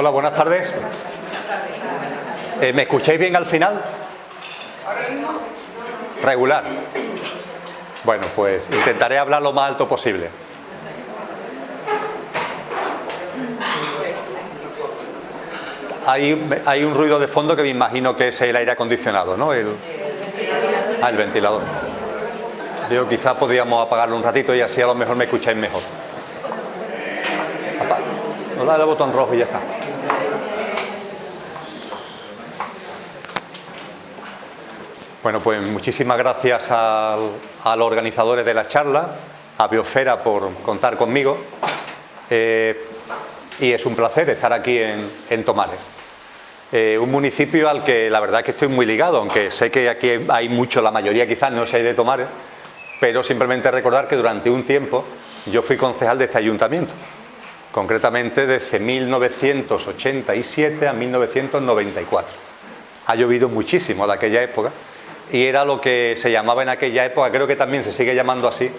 Hola, buenas tardes. ¿Me escucháis bien al final? Regular. Bueno, pues intentaré hablar lo más alto posible. Hay un ruido de fondo que me imagino que es el aire acondicionado, ¿no? El ventilador. Yo quizás podríamos apagarlo un ratito y así a lo mejor me escucháis mejor. No, dale al botón rojo y ya está. Bueno, pues muchísimas gracias a los organizadores de la charla, a Biosfera por contar conmigo. Y es un placer estar aquí en Tomares. Un municipio al que la verdad es que estoy muy ligado, aunque sé que aquí hay mucho, la mayoría quizás no seáis de Tomares, pero simplemente recordar que durante un tiempo yo fui concejal de este ayuntamiento, concretamente desde 1987 a 1994. Ha llovido muchísimo de aquella época y era lo que se llamaba en aquella época, creo que también se sigue llamando así,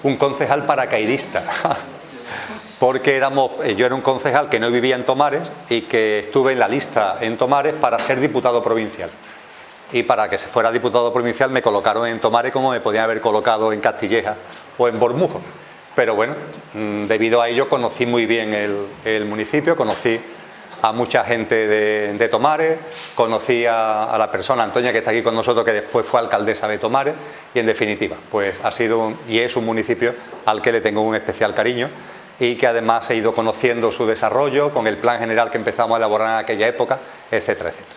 un concejal paracaidista. Porque yo era un concejal que no vivía en Tomares y que estuve en la lista en Tomares para ser diputado provincial. Y para que se fuera diputado provincial me colocaron en Tomares como me podían haber colocado en Castilleja o en Bormujos. Pero bueno, debido a ello conocí muy bien el municipio, conocí a mucha gente de Tomares, conocí a la persona Antonia que está aquí con nosotros, que después fue alcaldesa de Tomares, y en definitiva, pues ha sido y es un municipio al que le tengo un especial cariño y que además he ido conociendo su desarrollo con el plan general que empezamos a elaborar en aquella época, etcétera, etcétera.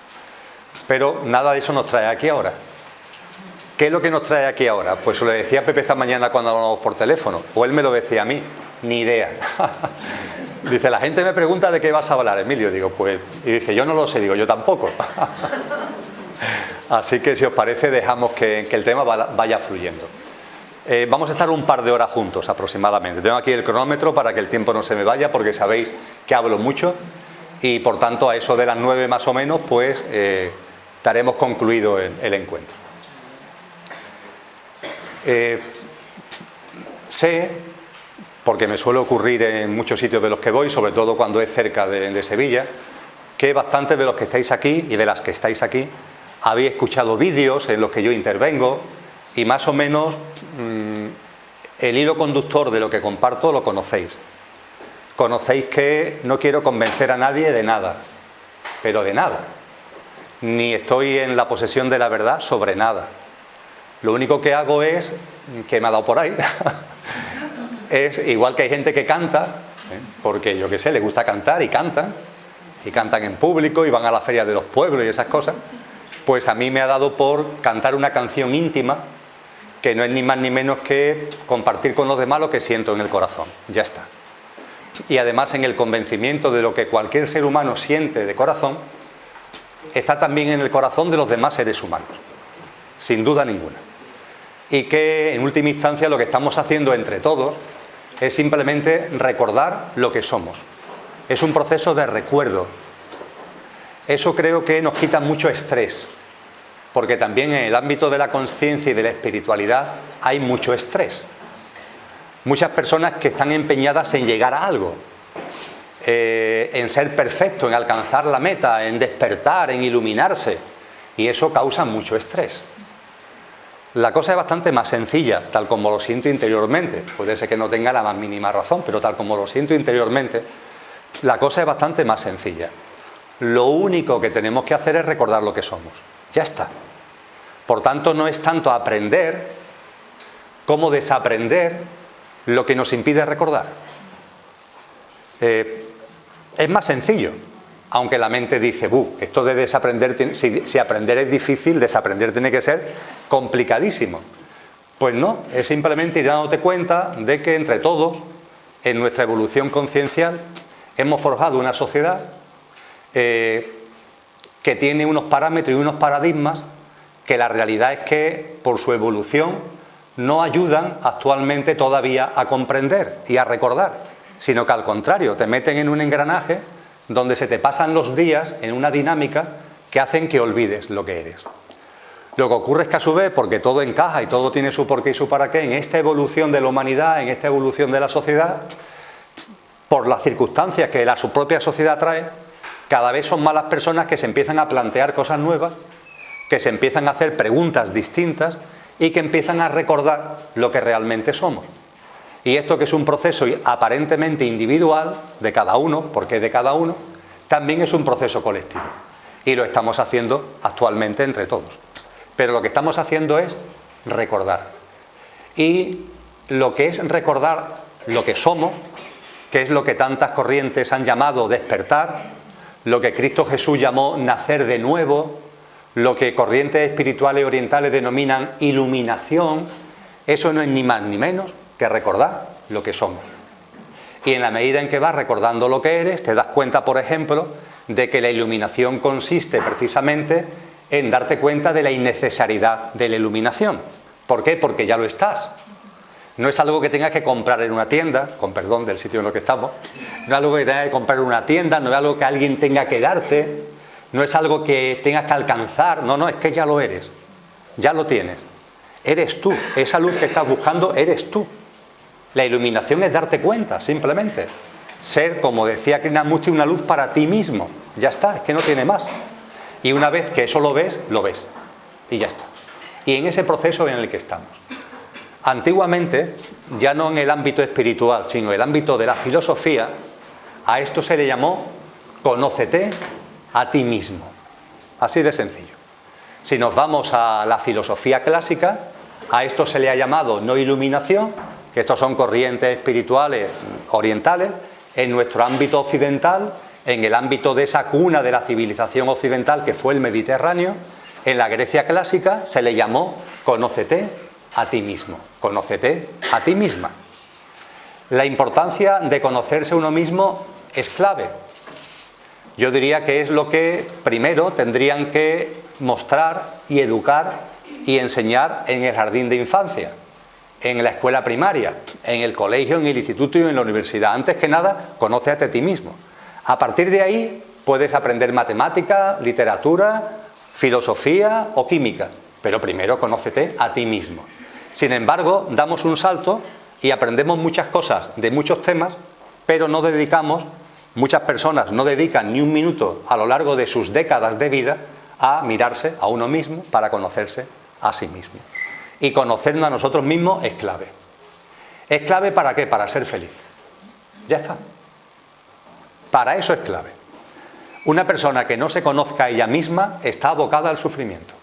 Pero nada de eso nos trae aquí ahora. ¿Qué es lo que nos trae aquí ahora? Pues se lo decía a Pepe esta mañana cuando hablábamos por teléfono, o él me lo decía a mí, ni idea. Dice, la gente me pregunta de qué vas a hablar, Emilio. Digo, pues, y dice, yo no lo sé, digo, yo tampoco. Así que si os parece, dejamos que el tema vaya fluyendo. Vamos a estar un par de horas juntos aproximadamente. Tengo aquí el cronómetro para que el tiempo no se me vaya, porque sabéis que hablo mucho y por tanto a eso de las 9 más o menos, pues daremos concluido el encuentro. Sé, porque me suele ocurrir en muchos sitios de los que voy, sobre todo cuando es cerca de Sevilla, que bastantes de los que estáis aquí y de las que estáis aquí habéis escuchado vídeos en los que yo intervengo y más o menos el hilo conductor de lo que comparto lo conocéis. Conocéis que no quiero convencer a nadie de nada, pero de nada. Ni estoy en la posesión de la verdad sobre nada. Lo único que hago es, que me ha dado por ahí, es igual que hay gente que canta, porque yo qué sé, le gusta cantar y cantan en público y van a la feria de los pueblos y esas cosas, pues a mí me ha dado por cantar una canción íntima que no es ni más ni menos que compartir con los demás lo que siento en el corazón, ya está. Y además en el convencimiento de lo que cualquier ser humano siente de corazón, está también en el corazón de los demás seres humanos, sin duda ninguna. Y que en última instancia lo que estamos haciendo entre todos es simplemente recordar lo que somos. Es un proceso de recuerdo. Eso creo que nos quita mucho estrés, porque también en el ámbito de la conciencia y de la espiritualidad hay mucho estrés. Muchas personas que están empeñadas en llegar a algo, en ser perfecto, en alcanzar la meta, en despertar, en iluminarse, y eso causa mucho estrés. La cosa es bastante más sencilla, tal como lo siento interiormente. Puede ser que no tenga la más mínima razón, pero tal como lo siento interiormente, la cosa es bastante más sencilla. Lo único que tenemos que hacer es recordar lo que somos. Ya está. Por tanto, no es tanto aprender como desaprender lo que nos impide recordar. Es más sencillo, aunque la mente dice, esto de desaprender, si aprender es difícil, desaprender tiene que ser complicadísimo. Pues no, es simplemente ir dándote cuenta de que entre todos, en nuestra evolución conciencial, hemos forjado una sociedad que tiene unos parámetros y unos paradigmas que la realidad es que, por su evolución, no ayudan actualmente todavía a comprender y a recordar, sino que al contrario, te meten en un engranaje donde se te pasan los días en una dinámica que hacen que olvides lo que eres. Lo que ocurre es que a su vez, porque todo encaja y todo tiene su porqué y su para qué, en esta evolución de la humanidad, en esta evolución de la sociedad, por las circunstancias que su propia sociedad trae, Cada vez son más las personas que se empiezan a plantear cosas nuevas, que se empiezan a hacer preguntas distintas y que empiezan a recordar lo que realmente somos. Y esto, que es un proceso aparentemente individual de cada uno, porque es de cada uno, también es un proceso colectivo. Y lo estamos haciendo actualmente entre todos. Pero lo que estamos haciendo es recordar. Y lo que es recordar lo que somos, que es lo que tantas corrientes han llamado despertar, lo que Cristo Jesús llamó nacer de nuevo, lo que corrientes espirituales orientales denominan iluminación, eso no es ni más ni menos que recordar lo que somos. Y en la medida en que vas recordando lo que eres, te das cuenta, por ejemplo, de que la iluminación consiste precisamente en darte cuenta de la innecesariedad de la iluminación. ¿Por qué? Porque ya lo estás. No es algo que tengas que comprar en una tienda, con perdón del sitio en el que estamos, no es algo que tengas que comprar en una tienda, no es algo que alguien tenga que darte, no es algo que tengas que alcanzar, no, es que ya lo eres, ya lo tienes. Eres tú, esa luz que estás buscando eres tú. La iluminación es darte cuenta, simplemente. Ser, como decía Krishnamurti, una luz para ti mismo. Ya está, es que no tiene más. Y una vez que eso lo ves, y ya está. Y en ese proceso en el que estamos. Antiguamente, ya no en el ámbito espiritual, sino en el ámbito de la filosofía, a esto se le llamó conócete a ti mismo. Así de sencillo. Si nos vamos a la filosofía clásica, a esto se le ha llamado no iluminación, que estos son corrientes espirituales orientales. En nuestro ámbito occidental, en el ámbito de esa cuna de la civilización occidental que fue el Mediterráneo, en la Grecia clásica se le llamó conócete a ti mismo, conócete a ti misma. La importancia de conocerse uno mismo es clave. Yo diría que es lo que primero tendrían que mostrar y educar y enseñar en el jardín de infancia, en la escuela primaria, en el colegio, en el instituto y en la universidad. Antes que nada, conócete a ti mismo. A partir de ahí puedes aprender matemática, literatura, filosofía o química, pero primero conócete a ti mismo. Sin embargo, damos un salto y aprendemos muchas cosas de muchos temas, pero no dedicamos, muchas personas no dedican ni un minuto a lo largo de sus décadas de vida a mirarse a uno mismo para conocerse a sí mismo. Y conocernos a nosotros mismos es clave. ¿Es clave para qué? Para ser feliz. Ya está. Para eso es clave. Una persona que no se conozca a ella misma está abocada al sufrimiento.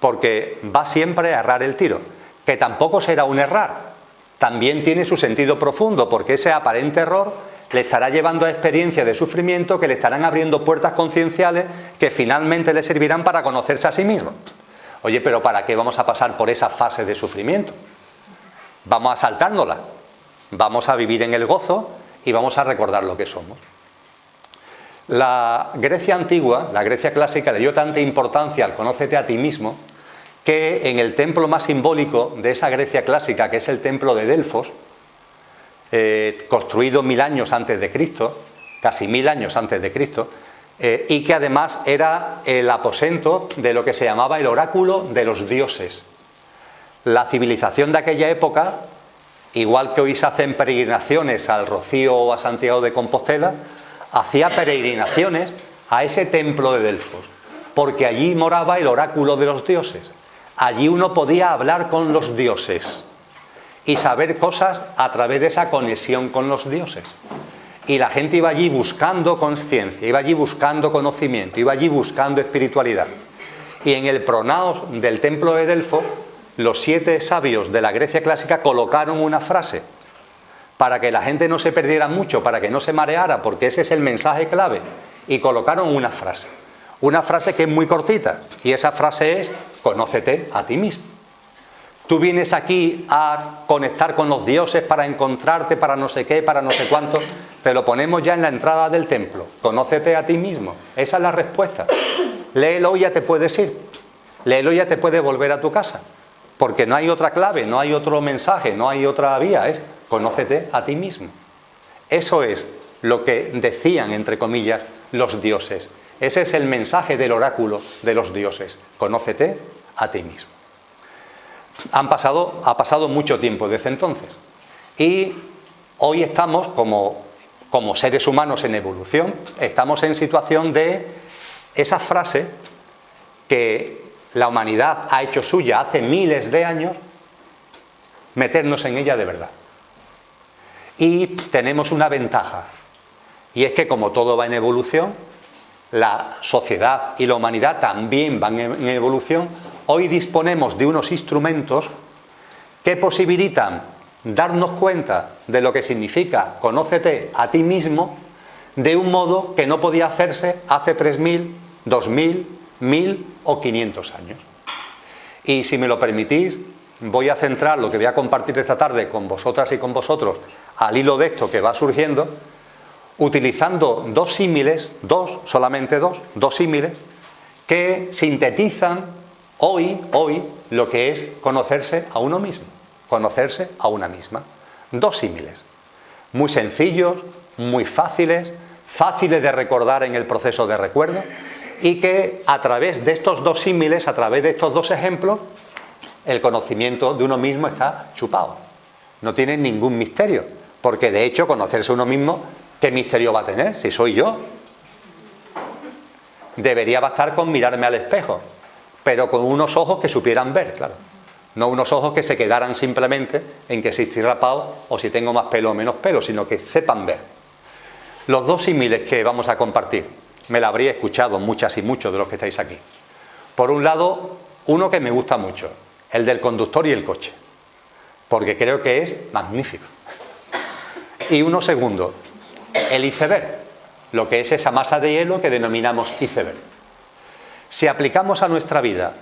Porque va siempre a errar el tiro. Que tampoco será un errar. También tiene su sentido profundo, porque ese aparente error le estará llevando a experiencias de sufrimiento que le estarán abriendo puertas concienciales que finalmente le servirán para conocerse a sí mismo. Oye, pero ¿para qué vamos a pasar por esa fase de sufrimiento? Vamos a saltándola. Vamos a vivir en el gozo y vamos a recordar lo que somos. La Grecia antigua, la Grecia clásica, le dio tanta importancia al conócete a ti mismo que en el templo más simbólico de esa Grecia clásica, que es el templo de Delfos, construido 1000 años antes de Cristo, casi 1000 años antes de Cristo, y que además era el aposento de lo que se llamaba el oráculo de los dioses. La civilización de aquella época, igual que hoy se hacen peregrinaciones al Rocío o a Santiago de Compostela, hacía peregrinaciones a ese templo de Delfos, porque allí moraba el oráculo de los dioses. Allí uno podía hablar con los dioses y saber cosas a través de esa conexión con los dioses. Y la gente iba allí buscando conciencia, iba allí buscando conocimiento, iba allí buscando espiritualidad. Y en el pronaos del templo de Delfos, los 7 sabios de la Grecia clásica colocaron una frase para que la gente no se perdiera mucho, para que no se mareara, porque ese es el mensaje clave. Y colocaron una frase que es muy cortita, y esa frase es: conócete a ti mismo. Tú vienes aquí a conectar con los dioses para encontrarte, para no sé qué, para no sé cuánto. Te lo ponemos ya en la entrada del templo. Conócete a ti mismo. Esa es la respuesta. Léelo y ya te puedes ir. Léelo y ya te puedes volver a tu casa. Porque no hay otra clave, no hay otro mensaje, no hay otra vía. Es conócete a ti mismo. Eso es lo que decían, entre comillas, los dioses. Ese es el mensaje del oráculo de los dioses. Conócete a ti mismo. Ha pasado mucho tiempo desde entonces. Y hoy estamos, como como seres humanos en evolución, estamos en situación de esa frase que la humanidad ha hecho suya hace miles de años, meternos en ella de verdad. Y tenemos una ventaja, y es que como todo va en evolución, la sociedad y la humanidad también van en evolución. Hoy disponemos de unos instrumentos que posibilitan darnos cuenta de lo que significa conócete a ti mismo de un modo que no podía hacerse hace 3000, 2000, 1000 o 500 años. Y si me lo permitís, voy a centrar lo que voy a compartir esta tarde con vosotras y con vosotros al hilo de esto que va surgiendo, utilizando dos símiles, solamente dos símiles, que sintetizan hoy lo que es conocerse a uno mismo, conocerse a una misma. Dos símiles, muy sencillos, muy fáciles de recordar en el proceso de recuerdo, y que a través de estos dos símiles, a través de estos dos ejemplos, el conocimiento de uno mismo está chupado. No tiene ningún misterio, porque de hecho conocerse a uno mismo, ¿qué misterio va a tener si soy yo? Debería bastar con mirarme al espejo, pero con unos ojos que supieran ver, claro. No unos ojos que se quedaran simplemente en que si estoy rapado o si tengo más pelo o menos pelo, sino que sepan ver. Los dos símiles que vamos a compartir, me la habría escuchado muchas y muchos de los que estáis aquí. Por un lado, uno que me gusta mucho, el del conductor y el coche, porque creo que es magnífico. Y uno segundo, el iceberg, lo que es esa masa de hielo que denominamos iceberg. Si aplicamos a nuestra vida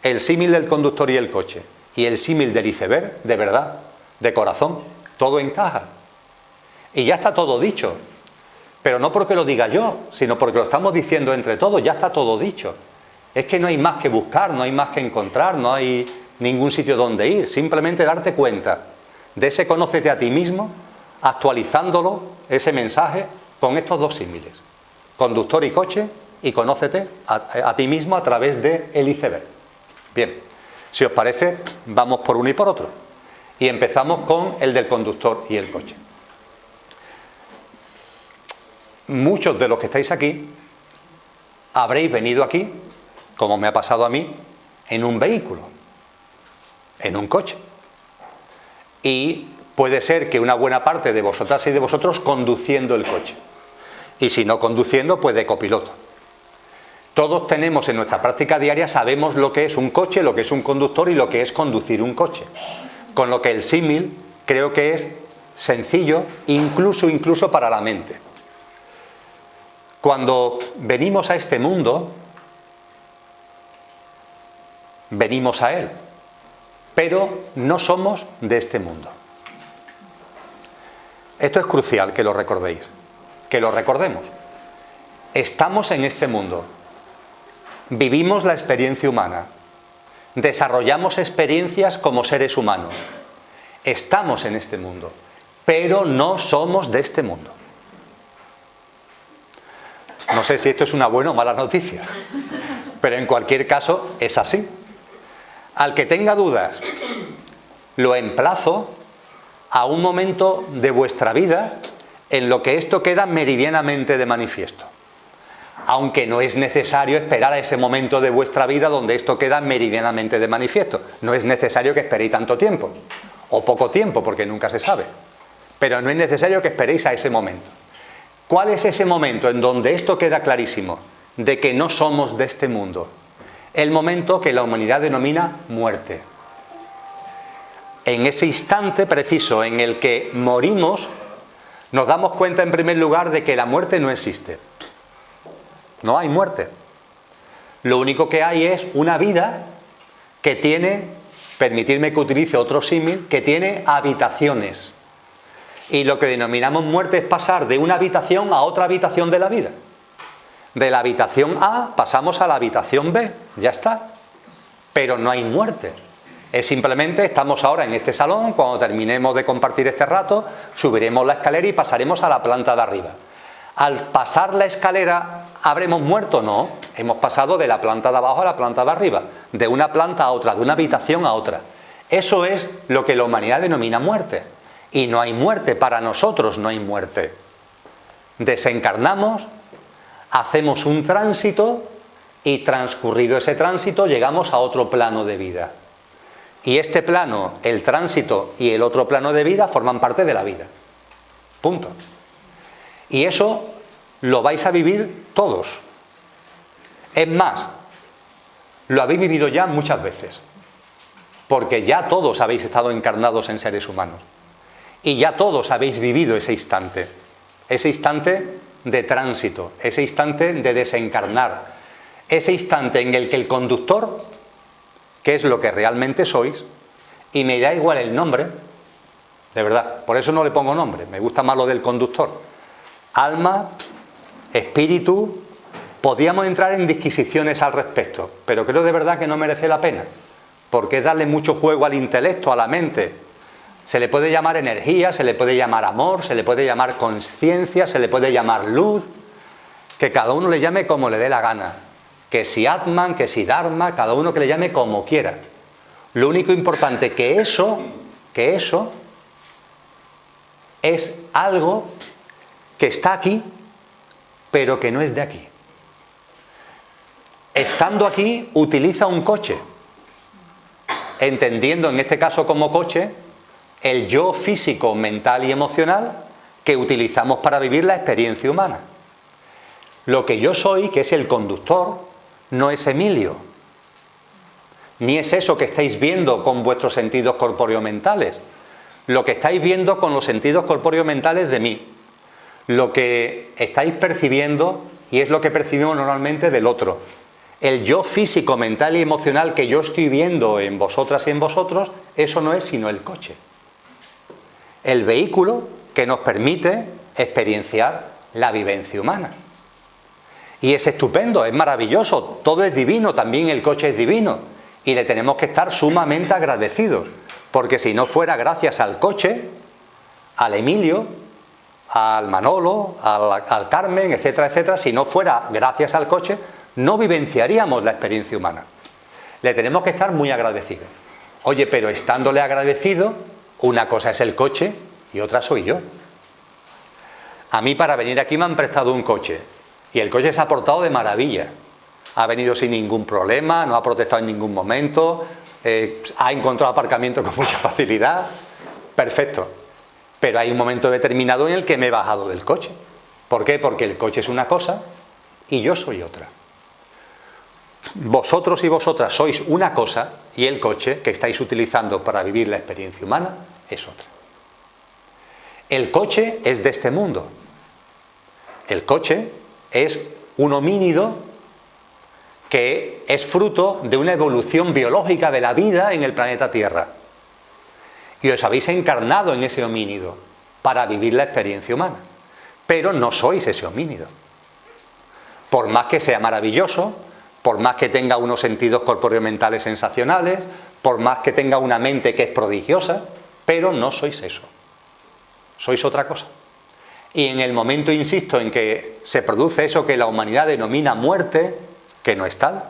el símil del conductor y el coche y el símil del iceberg, de verdad, de corazón, todo encaja. Y ya está todo dicho. Pero no porque lo diga yo, sino porque lo estamos diciendo entre todos, ya está todo dicho. Es que no hay más que buscar, no hay más que encontrar, no hay ningún sitio donde ir. Simplemente darte cuenta de ese conócete a ti mismo, actualizándolo, ese mensaje, con estos dos símiles. Conductor y coche, y conócete a ti mismo a través del iceberg. Bien, si os parece, vamos por uno y por otro. Y empezamos con el del conductor y el coche. Muchos de los que estáis aquí habréis venido aquí, como me ha pasado a mí, en un vehículo, en un coche. Y puede ser que una buena parte de vosotras y de vosotros conduciendo el coche. Y si no conduciendo, pues de copiloto. Todos tenemos en nuestra práctica diaria, sabemos lo que es un coche, lo que es un conductor y lo que es conducir un coche. Con lo que el símil creo que es sencillo, incluso para la mente. Cuando venimos a este mundo, venimos a él, pero no somos de este mundo. Esto es crucial que lo recordéis, que lo recordemos. Estamos en este mundo, vivimos la experiencia humana, desarrollamos experiencias como seres humanos. Estamos en este mundo, pero no somos de este mundo. No sé si esto es una buena o mala noticia, pero en cualquier caso es así. Al que tenga dudas, lo emplazo a un momento de vuestra vida en lo que esto queda meridianamente de manifiesto. Aunque no es necesario esperar a ese momento de vuestra vida donde esto queda meridianamente de manifiesto. No es necesario que esperéis tanto tiempo, o poco tiempo, porque nunca se sabe. Pero no es necesario que esperéis a ese momento. ¿Cuál es ese momento en donde esto queda clarísimo? De que no somos de este mundo. El momento que la humanidad denomina muerte. En ese instante preciso en el que morimos, nos damos cuenta en primer lugar de que la muerte no existe. No hay muerte. Lo único que hay es una vida que tiene, permitidme que utilice otro símil, que tiene habitaciones. Y lo que denominamos muerte es pasar de una habitación a otra habitación de la vida. De la habitación A pasamos a la habitación B, ya está. Pero no hay muerte. Es simplemente, estamos ahora en este salón, cuando terminemos de compartir este rato, subiremos la escalera y pasaremos a la planta de arriba. Al pasar la escalera, ¿habremos muerto? No, hemos pasado de la planta de abajo a la planta de arriba, de una planta a otra, de una habitación a otra. Eso es lo que la humanidad denomina muerte. Y no hay muerte, para nosotros no hay muerte. Desencarnamos, hacemos un tránsito y transcurrido ese tránsito llegamos a otro plano de vida. Y este plano, el tránsito y el otro plano de vida forman parte de la vida. Punto. Y eso lo vais a vivir todos. Es más, lo habéis vivido ya muchas veces. Porque ya todos habéis estado encarnados en seres humanos. Y ya todos habéis vivido ese instante. Ese instante de tránsito, ese instante de desencarnar, ese instante en el que el conductor, que es lo que realmente sois, y me da igual el nombre, de verdad, por eso no le pongo nombre, me gusta más lo del conductor. Alma, espíritu, podíamos entrar en disquisiciones al respecto, pero creo de verdad que no merece la pena, porque es darle mucho juego al intelecto, a la mente. Se le puede llamar energía, se le puede llamar amor, se le puede llamar consciencia, se le puede llamar luz, que cada uno le llame como le dé la gana. Que si Atman, que si Dharma, cada uno que le llame como quiera. Lo único importante que eso es algo que está aquí, pero que no es de aquí. Estando aquí, utiliza un coche, entendiendo en este caso como coche el yo físico, mental y emocional que utilizamos para vivir la experiencia humana. Lo que yo soy, que es el conductor, no es Emilio, ni es eso que estáis viendo con vuestros sentidos corpóreo-mentales, lo que estáis viendo con los sentidos corpóreo-mentales de mí, lo que estáis percibiendo y es lo que percibimos normalmente del otro. El yo físico, mental y emocional que yo estoy viendo en vosotras y en vosotros, eso no es sino el coche. El vehículo que nos permite experienciar la vivencia humana. Y es estupendo, es maravilloso, todo es divino, también el coche es divino. Y le tenemos que estar sumamente agradecidos, porque si no fuera gracias al coche, al Emilio, al Manolo, al Carmen, etcétera, etcétera, si no fuera gracias al coche, no vivenciaríamos la experiencia humana. Le tenemos que estar muy agradecidos. Oye, pero estándole agradecido, una cosa es el coche y otra soy yo. A mí para venir aquí me han prestado un coche y el coche se ha portado de maravilla. Ha venido sin ningún problema, no ha protestado en ningún momento, ha encontrado aparcamiento con mucha facilidad. Perfecto. Pero hay un momento determinado en el que me he bajado del coche. ¿Por qué? Porque el coche es una cosa y yo soy otra. Vosotros y vosotras sois una cosa y el coche que estáis utilizando para vivir la experiencia humana es otra. El coche es de este mundo. El coche es un homínido que es fruto de una evolución biológica de la vida en el planeta Tierra. Y os habéis encarnado en ese homínido para vivir la experiencia humana. Pero no sois ese homínido. Por más que sea maravilloso, por más que tenga unos sentidos corpóreo-mentales sensacionales, por más que tenga una mente que es prodigiosa, pero no sois eso. Sois otra cosa. Y en el momento, insisto, en que se produce eso que la humanidad denomina muerte, que no es tal,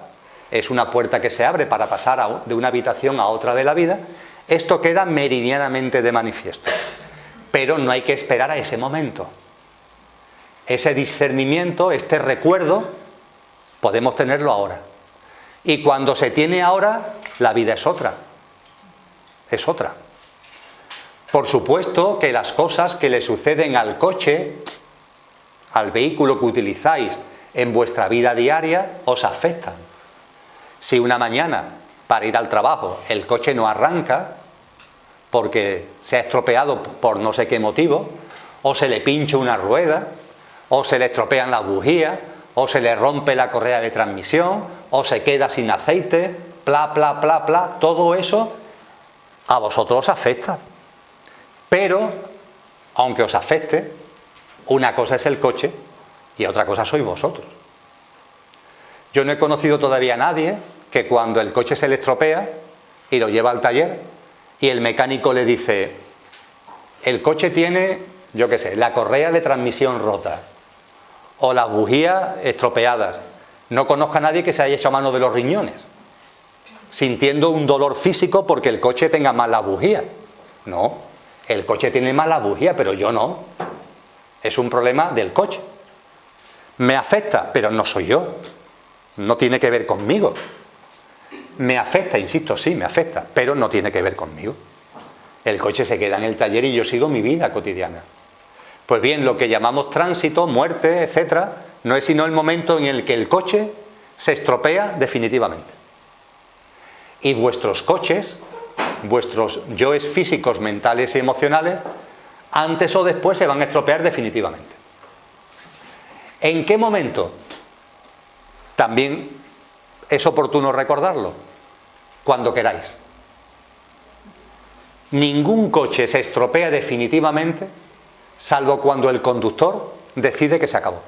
es una puerta que se abre para pasar de una habitación a otra de la vida, esto queda meridianamente de manifiesto. Pero no hay que esperar a ese momento. Ese discernimiento, este recuerdo, podemos tenerlo ahora. Y cuando se tiene ahora, la vida es otra. Es otra. Por supuesto que las cosas que le suceden al coche, al vehículo que utilizáis en vuestra vida diaria, os afectan. Si una mañana, para ir al trabajo, el coche no arranca, porque se ha estropeado por no sé qué motivo, o se le pincha una rueda, o se le estropean las bujías, o se le rompe la correa de transmisión, o se queda sin aceite, bla, bla, bla, bla, todo eso a vosotros os afecta. Pero, aunque os afecte, una cosa es el coche y otra cosa sois vosotros. Yo no he conocido todavía a nadie que cuando el coche se le estropea y lo lleva al taller y el mecánico le dice: el coche tiene, yo qué sé, la correa de transmisión rota o las bujías estropeadas. No conozco a nadie que se haya hecho mano de los riñones, sintiendo un dolor físico porque el coche tenga mal la bujía. No, el coche tiene mal la bujía, pero yo no. es un problema del coche. Me afecta, pero no soy yo. No tiene que ver conmigo. Me afecta, insisto, sí, me afecta, pero no tiene que ver conmigo. El coche se queda en el taller y yo sigo mi vida cotidiana. Pues bien, lo que llamamos tránsito, muerte, etcétera, no es sino el momento en el que el coche se estropea definitivamente. Y vuestros coches, vuestros yoes físicos, mentales y emocionales, antes o después se van a estropear definitivamente. ¿En qué momento? También es oportuno recordarlo. Cuando queráis. Ningún coche se estropea definitivamente, salvo cuando el conductor decide que se acabó.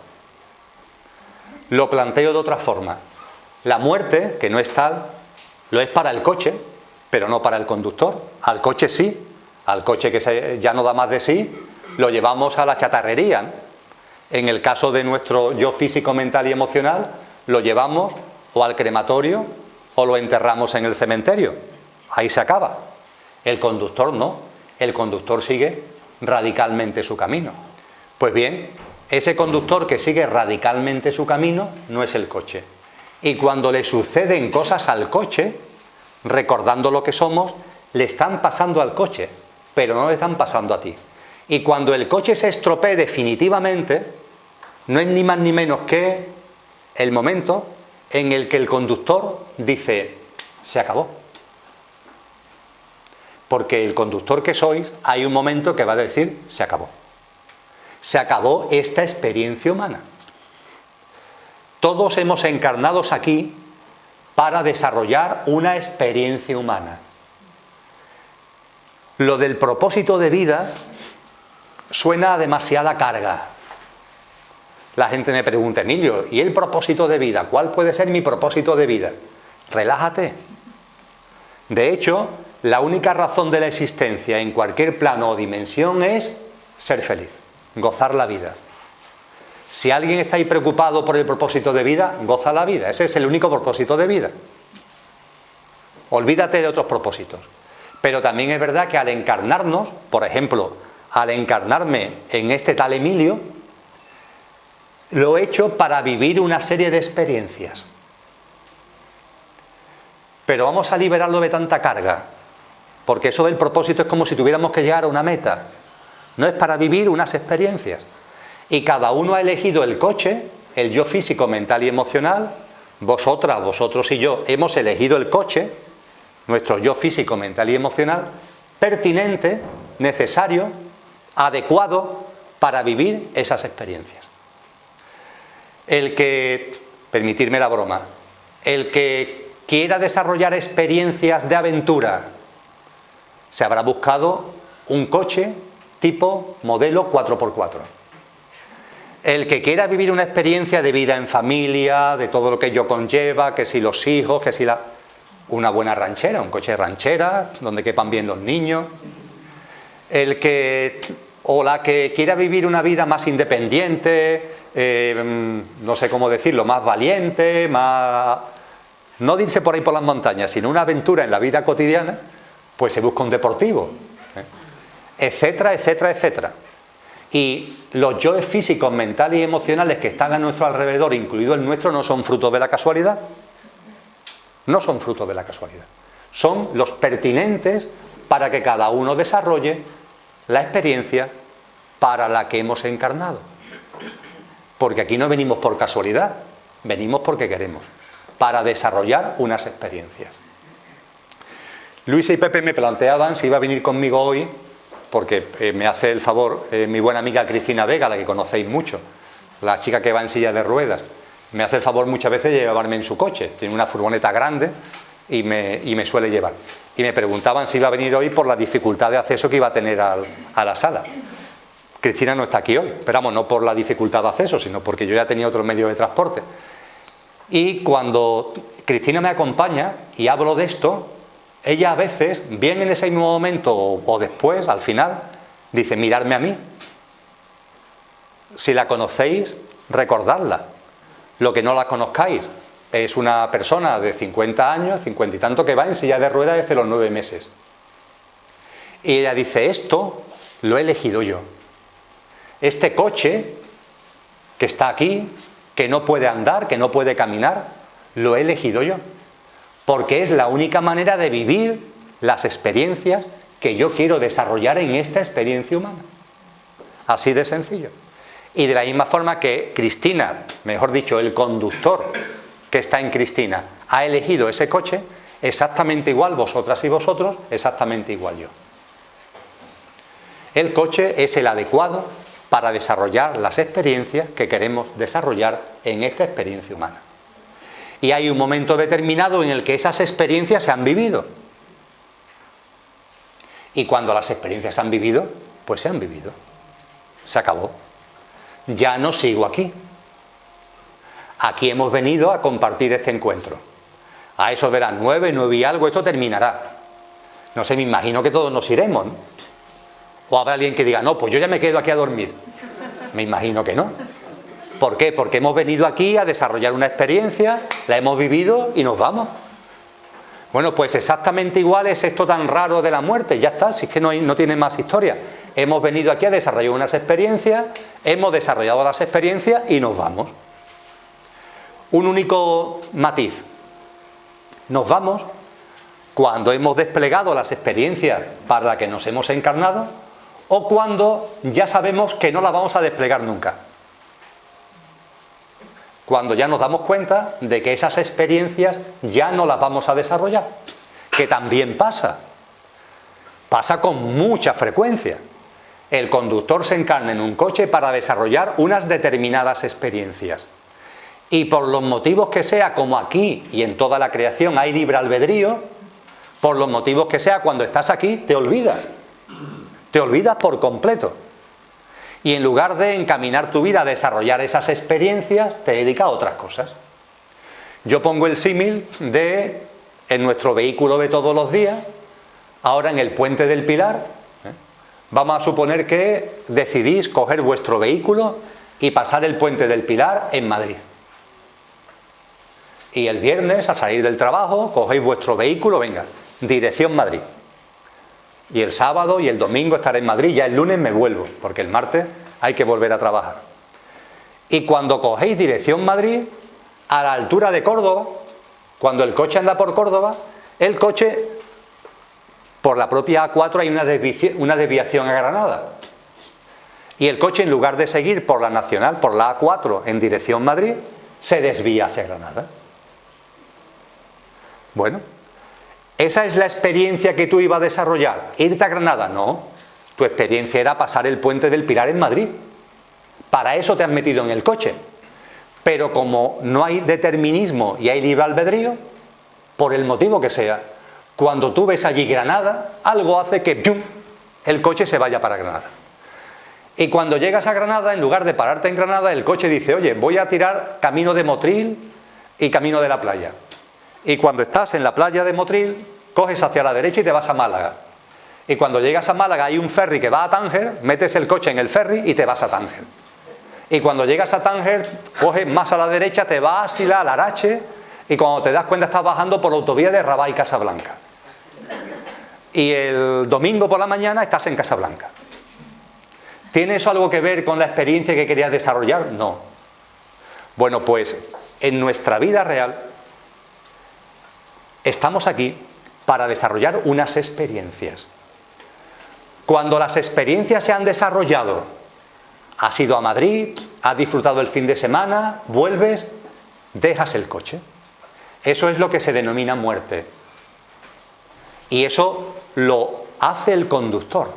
Lo planteo de otra forma. La muerte, que no es tal, lo es para el coche, pero no para el conductor. Al coche sí. Al coche que ya no da más de sí, lo llevamos a la chatarrería, ¿no? En el caso de nuestro yo físico, mental y emocional, lo llevamos o al crematorio o lo enterramos en el cementerio. Ahí se acaba. El conductor no. El conductor sigue radicalmente su camino. Pues bien, ese conductor que sigue radicalmente su camino no es el coche. Y cuando le suceden cosas al coche, recordando lo que somos, le están pasando al coche, pero no le están pasando a ti. Y cuando el coche se estropee definitivamente, no es ni más ni menos que el momento en el que el conductor dice, se acabó. Porque el conductor que sois, hay un momento que va a decir, se acabó. Se acabó esta experiencia humana. Todos hemos encarnado aquí para desarrollar una experiencia humana. Lo del propósito de vida suena a demasiada carga. La gente me pregunta, Emilio, ¿y el propósito de vida? ¿Cuál puede ser mi propósito de vida? Relájate. De hecho, la única razón de la existencia en cualquier plano o dimensión es ser feliz, gozar la vida. Si alguien está ahí preocupado por el propósito de vida, goza la vida. Ese es el único propósito de vida. Olvídate de otros propósitos. Pero también es verdad que al encarnarnos, por ejemplo, al encarnarme en este tal Emilio, lo he hecho para vivir una serie de experiencias. Pero vamos a liberarlo de tanta carga, porque eso del propósito es como si tuviéramos que llegar a una meta. No es para vivir unas experiencias. Y cada uno ha elegido el coche, el yo físico, mental y emocional. Vosotras, vosotros y yo hemos elegido el coche, nuestro yo físico, mental y emocional, pertinente, necesario, adecuado para vivir esas experiencias. El que, permitirme la broma, el que quiera desarrollar experiencias de aventura, se habrá buscado un coche tipo modelo 4x4. El que quiera vivir una experiencia de vida en familia, de todo lo que ello conlleva, que si los hijos, que si una buena ranchera, un coche de ranchera, donde quepan bien los niños. El que, o la que quiera vivir una vida más independiente, no sé cómo decirlo, más valiente, más... no de irse por ahí por las montañas, sino una aventura en la vida cotidiana, pues se busca un deportivo, etcétera, etcétera, etcétera. Y los yoes físicos, mentales y emocionales que están a nuestro alrededor, incluido el nuestro, no son fruto de la casualidad. No son fruto de la casualidad. Son los pertinentes para que cada uno desarrolle la experiencia para la que hemos encarnado. Porque aquí no venimos por casualidad, venimos porque queremos, para desarrollar unas experiencias. Luisa y Pepe me planteaban si iba a venir conmigo hoy, porque me hace el favor mi buena amiga Cristina Vega, la que conocéis mucho, la chica que va en silla de ruedas, me hace el favor muchas veces de llevarme en su coche. Tiene una furgoneta grande y me suele llevar. Y me preguntaban si iba a venir hoy por la dificultad de acceso que iba a tener a la sala. Cristina no está aquí hoy, pero vamos, no por la dificultad de acceso, sino porque yo ya tenía otro medio de transporte. Y cuando Cristina me acompaña y hablo de esto, ella a veces, bien en ese mismo momento o después, al final, dice, miradme a mí. Si la conocéis, recordadla. Lo que no la conozcáis, es una persona de 50 años, 50 y tanto, que va en silla de ruedas desde los 9 meses. Y ella dice, esto lo he elegido yo. Este coche que está aquí, que no puede andar, que no puede caminar, lo he elegido yo. Porque es la única manera de vivir las experiencias que yo quiero desarrollar en esta experiencia humana. Así de sencillo. Y de la misma forma que Cristina, mejor dicho, el conductor que está en Cristina, ha elegido ese coche, exactamente igual vosotras y vosotros, exactamente igual yo. El coche es el adecuado para desarrollar las experiencias que queremos desarrollar en esta experiencia humana. Y hay un momento determinado en el que esas experiencias se han vivido. Y cuando las experiencias se han vivido, pues se han vivido. Se acabó. Ya no sigo aquí. Aquí hemos venido a compartir este encuentro. A eso de las 9, 9 y algo, esto terminará. No sé, me imagino que todos nos iremos, ¿no? O habrá alguien que diga, no, pues yo ya me quedo aquí a dormir. Me imagino que no. ¿Por qué? Porque hemos venido aquí a desarrollar una experiencia, la hemos vivido y nos vamos. Bueno, pues exactamente igual es esto tan raro de la muerte. Ya está, si es que no tiene más historia. Hemos venido aquí a desarrollar unas experiencias, hemos desarrollado las experiencias y nos vamos. Un único matiz. Nos vamos cuando hemos desplegado las experiencias para las que nos hemos encarnado o cuando ya sabemos que no las vamos a desplegar nunca. Cuando ya nos damos cuenta de que esas experiencias ya no las vamos a desarrollar. Que también pasa. Pasa con mucha frecuencia. El conductor se encarna en un coche para desarrollar unas determinadas experiencias. Y por los motivos que sea, como aquí y en toda la creación hay libre albedrío, por los motivos que sea, cuando estás aquí te olvidas. Te olvidas por completo. Y en lugar de encaminar tu vida a desarrollar esas experiencias, te dedicas a otras cosas. Yo pongo el símil de, en nuestro vehículo de todos los días, ahora en el Puente del Pilar, vamos a suponer que decidís coger vuestro vehículo y pasar el Puente del Pilar en Madrid. Y el viernes, al salir del trabajo, cogéis vuestro vehículo, venga, dirección Madrid. Y el sábado y el domingo estaré en Madrid, ya el lunes me vuelvo, porque el martes hay que volver a trabajar. Y cuando cogéis dirección Madrid, a la altura de Córdoba, cuando el coche anda por Córdoba, el coche, por la propia A4 hay una desviación a Granada. Y el coche, en lugar de seguir por la Nacional, por la A4 en dirección Madrid, se desvía hacia Granada. Bueno, ¿esa es la experiencia que tú ibas a desarrollar? ¿Irte a Granada? No. Tu experiencia era pasar el Puente del Pilar en Madrid. Para eso te has metido en el coche. Pero como no hay determinismo y hay libre albedrío, por el motivo que sea, cuando tú ves allí Granada, algo hace que ¡pum!, el coche se vaya para Granada. Y cuando llegas a Granada, en lugar de pararte en Granada, el coche dice, oye, voy a tirar camino de Motril y camino de la playa. Y cuando estás en la playa de Motril, coges hacia la derecha y te vas a Málaga. Y cuando llegas a Málaga hay un ferry que va a Tánger, metes el coche en el ferry y te vas a Tánger. Y cuando llegas a Tánger, coges más a la derecha, te vas a Sila, al Arache, y cuando te das cuenta estás bajando por la autovía de Rabat y Casablanca. Y el domingo por la mañana estás en Casablanca. ¿Tiene eso algo que ver con la experiencia que querías desarrollar? No. Bueno, pues en nuestra vida real estamos aquí para desarrollar unas experiencias. Cuando las experiencias se han desarrollado, has ido a Madrid, has disfrutado el fin de semana, vuelves, dejas el coche. Eso es lo que se denomina muerte. Y eso lo hace el conductor.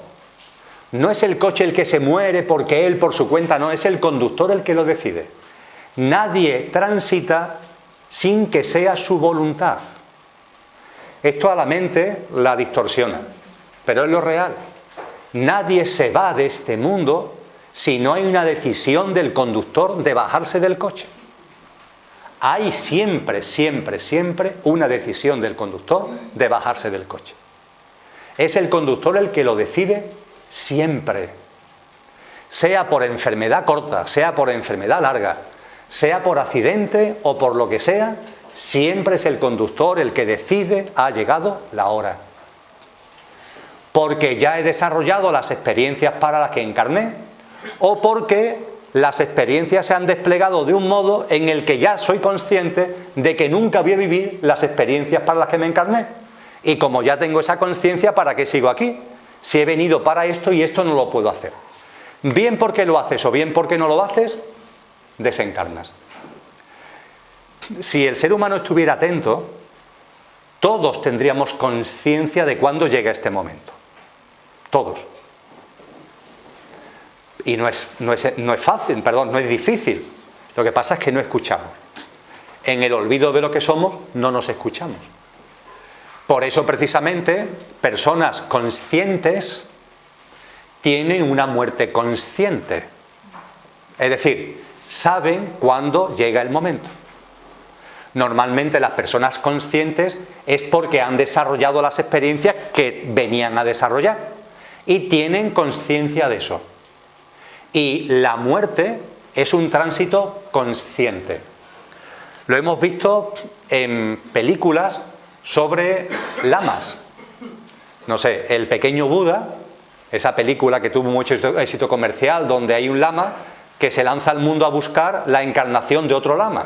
No es el coche el que se muere porque él por su cuenta, no, es el conductor el que lo decide. Nadie transita sin que sea su voluntad. Esto a la mente la distorsiona, pero es lo real. Nadie se va de este mundo si no hay una decisión del conductor de bajarse del coche. Hay siempre, siempre, siempre una decisión del conductor de bajarse del coche. Es el conductor el que lo decide siempre. Sea por enfermedad corta, sea por enfermedad larga, sea por accidente o por lo que sea, siempre es el conductor el que decide, ha llegado la hora. Porque ya he desarrollado las experiencias para las que encarné, o porque las experiencias se han desplegado de un modo en el que ya soy consciente de que nunca voy a vivir las experiencias para las que me encarné. Y como ya tengo esa conciencia, ¿para qué sigo aquí? Si he venido para esto y esto no lo puedo hacer. Bien porque lo haces o bien porque no lo haces, desencarnas. Si el ser humano estuviera atento, todos tendríamos conciencia de cuándo llega este momento. Todos. Y no es fácil, perdón, no es difícil. Lo que pasa es que no escuchamos. En el olvido de lo que somos, no nos escuchamos. Por eso, precisamente, personas conscientes tienen una muerte consciente. Es decir, saben cuándo llega el momento. Normalmente las personas conscientes es porque han desarrollado las experiencias que venían a desarrollar y tienen conciencia de eso. Y la muerte es un tránsito consciente. Lo hemos visto en películas sobre lamas. No sé, El pequeño Buda, esa película que tuvo mucho éxito comercial, donde hay un lama que se lanza al mundo a buscar la encarnación de otro lama.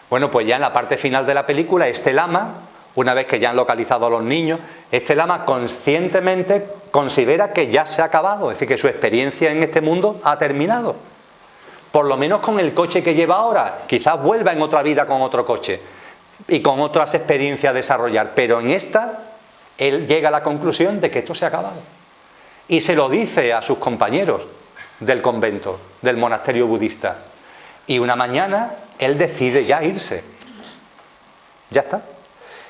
Bueno, pues ya en la parte final de la película, este lama, una vez que ya han localizado a los niños, este lama conscientemente considera que ya se ha acabado, es decir, que su experiencia en este mundo ha terminado. Por lo menos con el coche que lleva ahora, quizás vuelva en otra vida con otro coche y con otras experiencias a desarrollar, pero en esta, él llega a la conclusión de que esto se ha acabado. Y se lo dice a sus compañeros del convento, del monasterio budista. Y una mañana, él decide ya irse. Ya está.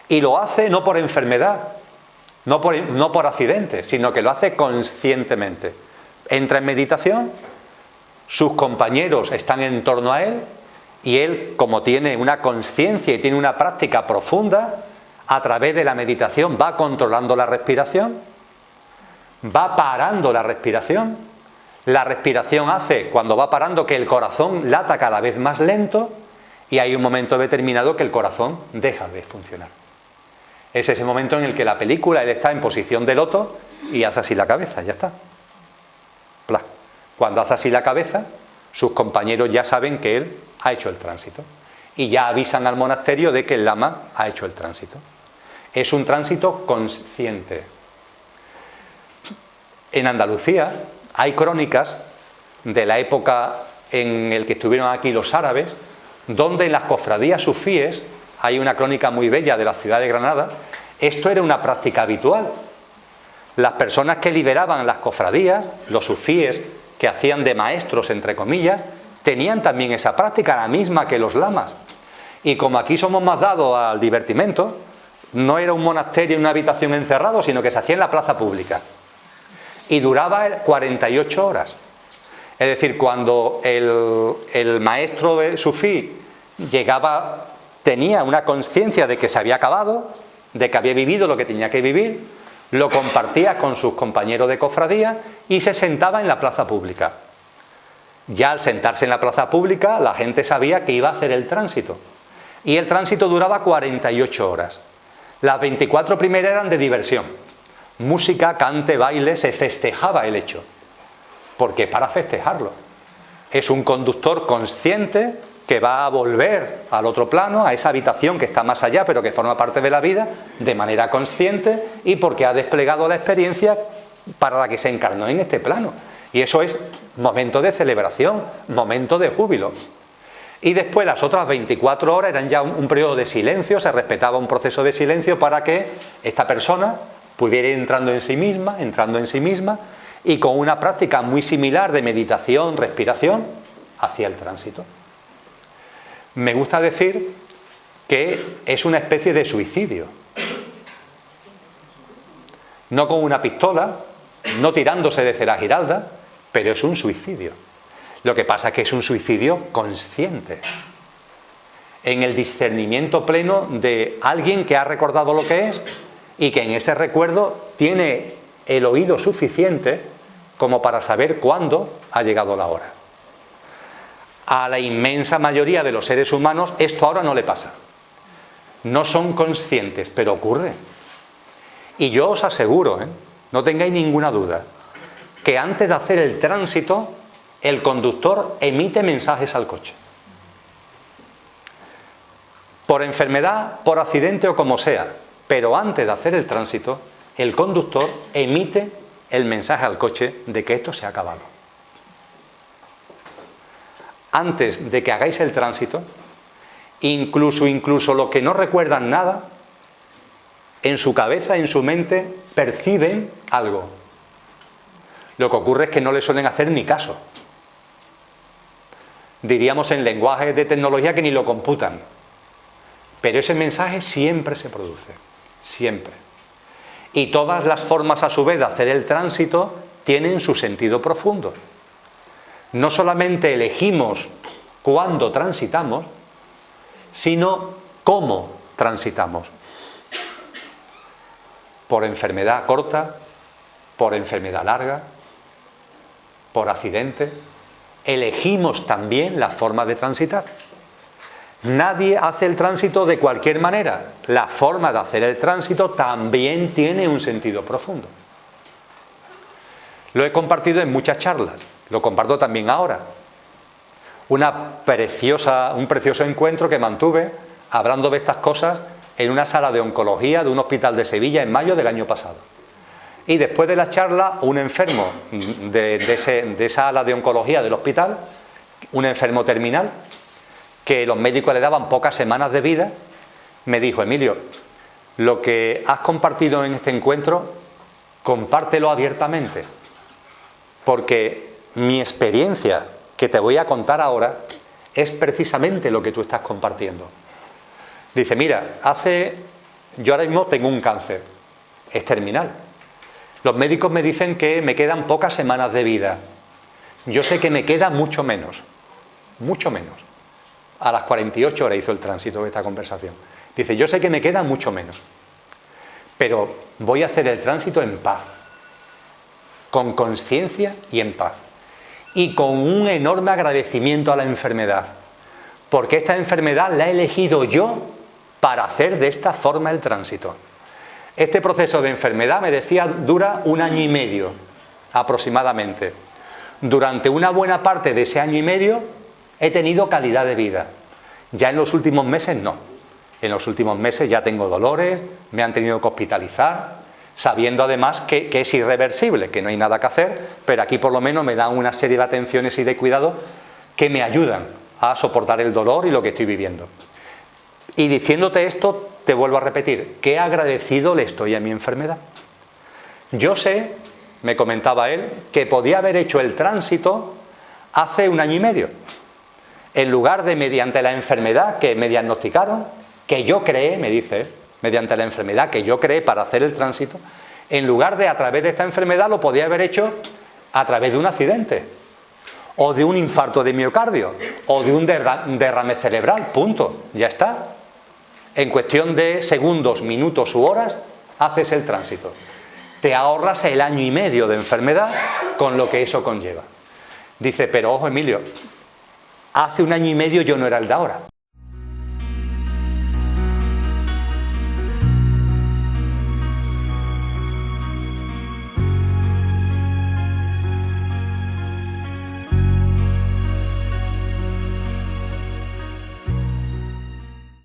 Y lo hace no por enfermedad, no por accidente, sino que lo hace conscientemente. Entra en meditación, sus compañeros están en torno a él y él, como tiene una conciencia y tiene una práctica profunda, a través de la meditación va controlando la respiración, va parando la respiración. La respiración hace, cuando va parando, que el corazón lata cada vez más lento y hay un momento determinado que el corazón deja de funcionar. Es ese momento en el que la película, él está en posición de loto y hace así la cabeza, ya está. Pla. Cuando hace así la cabeza, sus compañeros ya saben que él ha hecho el tránsito y ya avisan al monasterio de que el lama ha hecho el tránsito. Es un tránsito consciente. En Andalucía hay crónicas de la época en la que estuvieron aquí los árabes, donde en las cofradías sufíes, hay una crónica muy bella de la ciudad de Granada, esto era una práctica habitual. Las personas que lideraban las cofradías, los sufíes, que hacían de maestros, entre comillas, tenían también esa práctica, la misma que los lamas. Y como aquí somos más dados al divertimento, no era un monasterio en una habitación encerrado, sino que se hacía en la plaza pública. Y duraba 48 horas. Es decir, cuando el maestro sufí llegaba, tenía una conciencia de que se había acabado, de que había vivido lo que tenía que vivir, lo compartía con sus compañeros de cofradía y se sentaba en la plaza pública. Ya al sentarse en la plaza pública, la gente sabía que iba a hacer el tránsito. Y el tránsito duraba 48 horas. Las 24 primeras eran de diversión. Música, cante, baile, se festejaba el hecho. Porque para festejarlo. Es un conductor consciente que va a volver al otro plano, a esa habitación que está más allá, pero que forma parte de la vida, de manera consciente y porque ha desplegado la experiencia para la que se encarnó en este plano. Y eso es momento de celebración, momento de júbilo. Y después las otras 24 horas eran ya un periodo de silencio, se respetaba un proceso de silencio para que esta persona pudiera ir entrando en sí misma y con una práctica muy similar de meditación, respiración, hacia el tránsito. Me gusta decir que es una especie de suicidio. No con una pistola, no tirándose de Cera Giralda, pero es un suicidio. Lo que pasa es que es un suicidio consciente, en el discernimiento pleno de alguien que ha recordado lo que es y que en ese recuerdo tiene el oído suficiente como para saber cuándo ha llegado la hora. A la inmensa mayoría de los seres humanos esto ahora no le pasa. No son conscientes, pero ocurre. Y yo os aseguro, no tengáis ninguna duda, que antes de hacer el tránsito el conductor emite mensajes al coche. Por enfermedad, por accidente o como sea, pero antes de hacer el tránsito, el conductor emite el mensaje al coche de que esto se ha acabado. Antes de que hagáis el tránsito, incluso los que no recuerdan nada, en su cabeza, en su mente, perciben algo. Lo que ocurre es que no le suelen hacer ni caso. Diríamos en lenguaje de tecnología que ni lo computan. Pero ese mensaje siempre se produce, siempre. Y todas las formas a su vez de hacer el tránsito tienen su sentido profundo. No solamente elegimos cuándo transitamos, sino cómo transitamos. Por enfermedad corta, por enfermedad larga, por accidente. Elegimos también la forma de transitar. Nadie hace el tránsito de cualquier manera. La forma de hacer el tránsito también tiene un sentido profundo. Lo he compartido en muchas charlas, lo comparto también ahora. Un precioso encuentro que mantuve hablando de estas cosas en una sala de oncología de un hospital de Sevilla en mayo del año pasado. Y después de la charla, un enfermo de esa ala de oncología del hospital, un enfermo terminal, que los médicos le daban pocas semanas de vida, me dijo: Emilio, lo que has compartido en este encuentro, compártelo abiertamente, porque mi experiencia que te voy a contar ahora es precisamente lo que tú estás compartiendo. Dice: mira, yo ahora mismo tengo un cáncer, es terminal. Los médicos me dicen que me quedan pocas semanas de vida. Yo sé que me queda mucho menos, mucho menos. A las 48 horas hizo el tránsito de esta conversación. Dice: yo sé que me queda mucho menos, pero voy a hacer el tránsito en paz, con conciencia y en paz. Y con un enorme agradecimiento a la enfermedad, porque esta enfermedad la he elegido yo para hacer de esta forma el tránsito. Este proceso de enfermedad, me decía, dura 1 año y medio aproximadamente. Durante una buena parte de ese año y medio he tenido calidad de vida. Ya en los últimos meses no. En los últimos meses ya tengo dolores, me han tenido que hospitalizar, sabiendo además que es irreversible, que no hay nada que hacer, pero aquí por lo menos me dan una serie de atenciones y de cuidados que me ayudan a soportar el dolor y lo que estoy viviendo. Y diciéndote esto, te vuelvo a repetir, qué agradecido le estoy a mi enfermedad. Yo sé, me comentaba él, que podía haber hecho el tránsito hace 1 año y medio. En lugar de mediante la enfermedad que me diagnosticaron, que yo creé, me dice él, mediante la enfermedad que yo creé para hacer el tránsito, en lugar de a través de esta enfermedad lo podía haber hecho a través de un accidente, o de un infarto de miocardio, o de un derrame cerebral, punto, ya está. En cuestión de segundos, minutos u horas, haces el tránsito. Te ahorras el 1 año y medio de enfermedad con lo que eso conlleva. Dice: pero ojo, Emilio, hace 1 año y medio yo no era el de ahora.